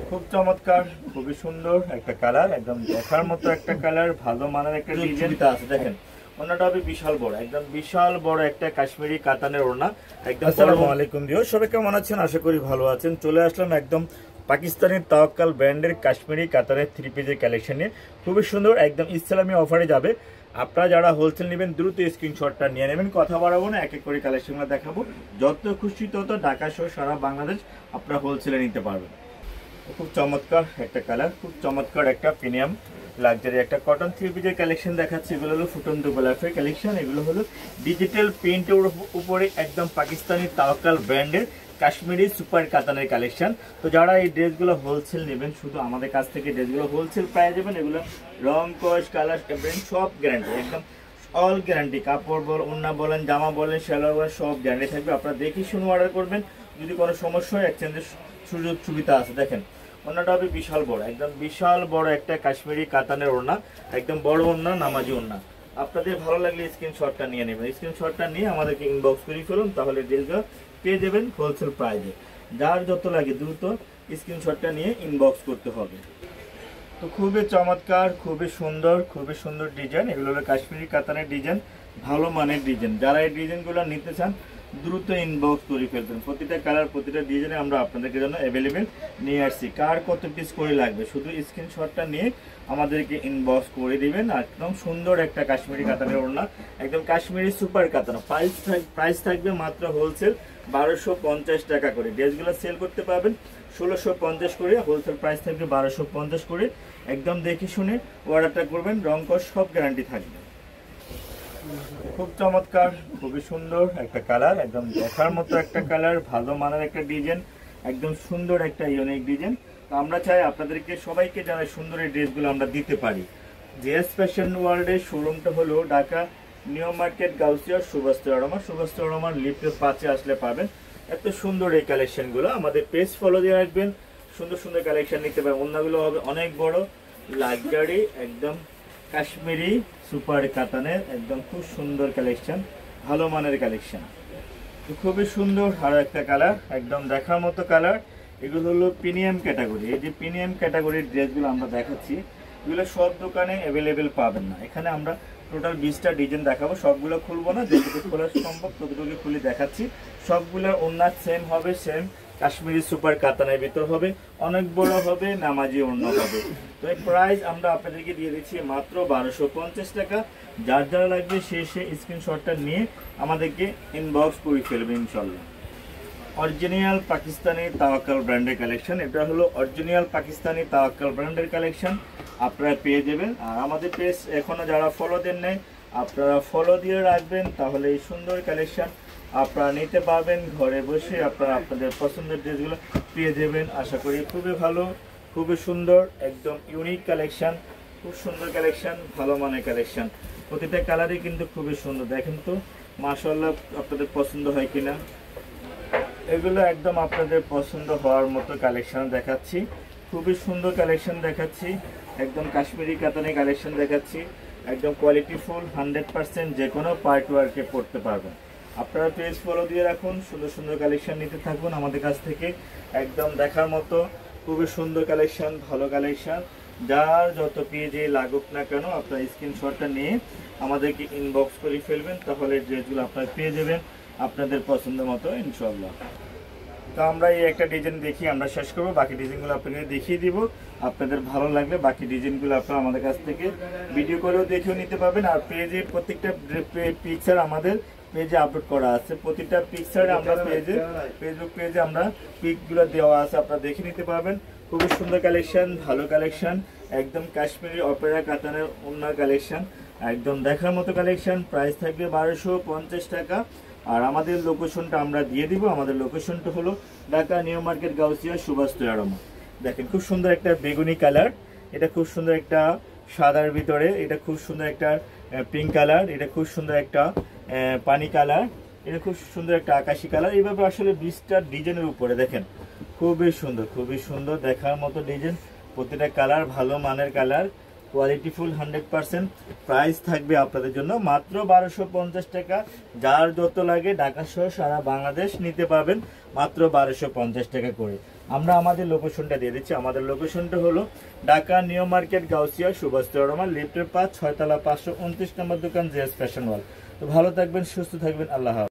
খুব চমৎকার, খুবই সুন্দর একটা কালার, একদম দেখার মতো একটা কালার, ভালো মানের একটা ডিজাইনটা আছে। দেখেন ওড়নাটা হবে বিশাল বড়, একদম বিশাল বড় একটা কাশ্মীরি কাতানের ওড়না একদম। আসসালামু আলাইকুম দিও, সবাই কেমন আছেন? আশা করি ভালো আছেন। চলে আসলাম একদম পাকিস্তানি তাওয়াক্কাল ব্র্যান্ডের কাশ্মীরি কাতারের 3 পিসের কালেকশন নিয়ে। খুবই সুন্দর, একদম ইসলামী অফারে যাবে। আপনারা যারা হোলসেল নেবেন দ্রুত স্ক্রিনশটটা নিয়ে নেবেন। কথা বাড়াবো না, এক এক করে কালেকশনগুলো দেখাবো। যত খুশি তত ঢাকা সহ সারা বাংলাদেশ আপনারা হোলসেলে নিতে পারবেন। খুব চমৎকার একটা কালার, খুব চমৎকার একটা প্রিমিয়াম লাক্সারি একটা কটন 3 পিসের কালেকশন দেখাচ্ছি। এগুলো হলো ফুটন্ত গোলাপের কালেকশন। এগুলো হলো ডিজিটাল প্রিন্টের উপরে একদম পাকিস্তানি তাওয়াক্কাল ব্র্যান্ডের কাশ্মীরি সুপার কাতানের কালেকশন। তো যারা এই ড্রেসগুলো হোলসেল নেবেন শুধু আমাদের কাছ থেকে ড্রেসগুলো হোলসেল প্রাইস দেবেন। এগুলো রং কস কালার ব্র্যান্ড সব গ্যারান্টি, একদম অল গ্যারান্টি। কাপড় বল, ওড়না বলেন, জামা বলেন, সালোয়ার বলেন, সব গ্যারান্টি থাকবে। আপনারা দেখি শুনে অর্ডার করবেন। যদি কোনো সমস্যা হয় এক্সচেঞ্জের সুযোগ সুবিধা আছে। দেখেন ওড়নাটা হবে বিশাল বড়, একদম বিশাল বড় একটা কাশ্মীরি কাতানের ওড়না, একদম বড় ওড়না, নামাজি ওড়না। আপনাদের ভালো লাগলে স্ক্রিনশটটা নিয়ে নেবেন। স্ক্রিনশটটা নিয়ে আমাদেরকে ইনবক্স করে ফেলুন, তাহলে ড্রেসগুলো পেয়ে যাবেন হোলসেল প্রাইসে। যার যত লাগে দ্রুত স্ক্রিনশটটা নিয়ে ইনবক্স করতে হবে। তো খুবই চমৎকার, খুবই সুন্দর ডিজাইন। এগুলো হলো কাশ্মীরি কাতানের ডিজাইন, ভালো মানের ডিজাইন। যারা এই ডিজাইনগুলো নিতে চান দ্রুত ইনবক্স করে ফেলবেন। প্রতিটা কালার, প্রতিটা ডিজাইনে আমরা আপনাদেরকে জন্য অ্যাভেলেবেল নিয়ে আসছি। কার কত পিস করে লাগবে শুধু স্ক্রিনশটটা নিয়ে আমাদেরকে ইনবক্স করে দিবেন। একদম সুন্দর একটা কাশ্মীরি কাতানের ওড়না, একদম কাশ্মীরি সুপার কাতান। প্রাইস থাকবে মাত্র হোলসেল 1250 টাকা করে। ড্রেসগুলো সেল করতে পারবেন 1650 করে, হোলসেল প্রাইস থাকবে 1250 করে। একদম দেখে শুনে অর্ডারটা করবেন, রং কস সব গ্যারান্টি থাকবে। খুব চমৎকার, খুবই সুন্দর একটা কালার, একদম দেখার মতো একটা কালার, ভালো মানের একটা ডিজাইন, একদম সুন্দর একটা ইউনিক ডিজাইন। তো আমরা চাই আপনাদেরকে সবাইকে যারা সুন্দর এই ড্রেসগুলো আমরা দিতে পারি। জেএস ফ্যাশন ওয়ার্ল্ডের শোরুমটা হলো ঢাকা নিউ মার্কেট, গাউসিয়া, সুভাষ রহমান লিফটের 5-এ আসলে পাবেন। এত সুন্দর এই কালেকশনগুলো। আমাদের পেজ ফলো দিয়ে রাখবেন, সুন্দর সুন্দর কালেকশন নিতে পারেন। অন্যগুলো হবে অনেক বড় লাক্সারি, একদম কাশ্মীরি সুপার কাতানের, একদম খুব সুন্দর কালেকশন, ভালো মানের কালেকশন। খুবই সুন্দর আরো একটা কালার, একদম দেখার মতো কালার। এগুলো হলো প্রিমিয়াম ক্যাটাগরি। এই যে প্রিমিয়াম ক্যাটাগরির ড্রেসগুলো আমরা দেখাচ্ছি, এগুলো সব দোকানে অ্যাভেলেবেল পাবেন না। এখানে আমরা টোটাল 20টা ডিজাইন দেখাবো, সবগুলো খুলবো না, যেটুকু খোলা সম্ভব ততটুকু খুলে দেখাচ্ছি। সবগুলোর ওড়না সেম হবে, সেম কাশ্মীরি সুপার কাতানের ভিতর হবে, অনেক বড় হবে, নামাজি ওড়না হবে। তো এই প্রাইস আমরা আপনাদেরকে দিয়ে দিচ্ছি মাত্র 1250 টাকা। যার যারা লাগবে সে স্ক্রিনশটটা নিয়ে আমাদেরকে ইনবক্স করে ফেলবে ইনশাল্লাহ। অরিজিনাল পাকিস্তানি তাওয়াক্কাল ব্র্যান্ডের কালেকশন। এটা হলো অরিজিনাল পাকিস্তানি তাওয়াক্কাল ব্র্যান্ডের কালেকশন, আপনারা পেয়ে যাবেন। আর আমাদের পেজ এখনো যারা ফলো দেন নাই আপনারা ফলো দিয়ে রাখবেন, তাহলে এই সুন্দর কালেকশন আপনারা নিতে পারবেন। ঘরে বসে আপনারা আপনাদের পছন্দের ড্রেসগুলো পেয়ে যাবেন। আশা করি খুবই ভালো, খুবই সুন্দর, একদম ইউনিক কালেকশন, খুব সুন্দর কালেকশন, ভালো মানের কালেকশন। প্রতিটা কালারই কিন্তু খুবই সুন্দর। দেখেন তো মাশাআল্লাহ, আপনাদের পছন্দ হয় কিনা। এগুলো একদম আপনাদের পছন্দ হওয়ার মতো কালেকশন দেখাচ্ছি, খুবই সুন্দর কালেকশন দেখাচ্ছি, একদম কাশ্মীরি কাতানের কালেকশন দেখাচ্ছি, একদম কোয়ালিটিফুল 100%। যে কোনো পার্ট ওয়ার্কে পড়তে পারবেন। আপনারা পেজ ফলো দিয়ে রাখুন, সুন্দর সুন্দর কালেকশন নিতে থাকুন আমাদের কাছ থেকে। একদম দেখার মতো খুবই সুন্দর কালেকশন, ভালো কালেকশন। যার যত পেজে লাগুক না কেন আপনার স্ক্রিনশটটা নিয়ে আমাদেরকে ইনবক্স করে ফেলবেন, তাহলে ড্রেসগুলো আপনারা পেয়ে যাবেন আপনাদের পছন্দ মতো ইনশাআল্লাহ। তো আমরা এই একটা ডিজাইন দেখি আমরা শেষ করবো, বাকি ডিজাইনগুলো আপনাদের দেখিয়ে দিব। আপনাদের ভালো লাগলে বাকি ডিজাইনগুলো আপনারা আমাদের কাছ থেকে ভিডিও করেও দেখেও নিতে পারবেন। আর পেজে প্রত্যেকটা পিকচার আমাদের পেজে আপলোড করা আছে। প্রতিটা পিকচারে আমরা ফেসবুক পেজে আমরা পিকগুলো দেওয়া আছে, আপনারা দেখে নিতে পারবেন। খুবই সুন্দর কালেকশন, ভালো কালেকশন, একদম কাশ্মীরি অপেরা কাতানের ওড়না কালেকশন, একদম দেখার মতো কালেকশন। প্রাইস থাকবে 1250 টাকা। আর আমাদের লোকেশনটা আমরা দিয়ে দিব। আমাদের লোকেশনটা হলো ঢাকা নিউ মার্কেট, গাউসিয়া, সুভাষ রহমান। দেখেন খুব সুন্দর একটা বেগুনি কালার, এটা খুব সুন্দর একটা সাদার ভিতরে, এটা খুব সুন্দর একটা পিঙ্ক কালার, এটা খুব সুন্দর একটা পানি কালার, এটা খুব সুন্দর একটা আকাশি কালার। এইভাবে আসলে 20টা ডিজাইনের উপরে দেখেন খুবই সুন্দর দেখার মতো ডিজাইন। প্রতিটা কালার ভালো মানের কালার, কোয়ালিটিফুল 100%। প্রাইস থাকবে আপনাদের জন্য মাত্র 1250 টাকা। যার যত লাগে ঢাকা সহ সারা বাংলাদেশ নিতে পারবেন মাত্র 1250 টাকা করে। আমরা আমাদের লোকেশনটা দিয়ে দিচ্ছি। আমাদের লোকেশনটা হলো ঢাকা নিউ মার্কেট, গাউসিয়া, সুভাষ রহমান, লিফটের 5, 6 তলা, 529 নম্বর দোকান, জেএস ফ্যাশন ওয়াল। তো ভালো থাকবেন, সুস্থ থাকবেন, আল্লাহ হাফেজ।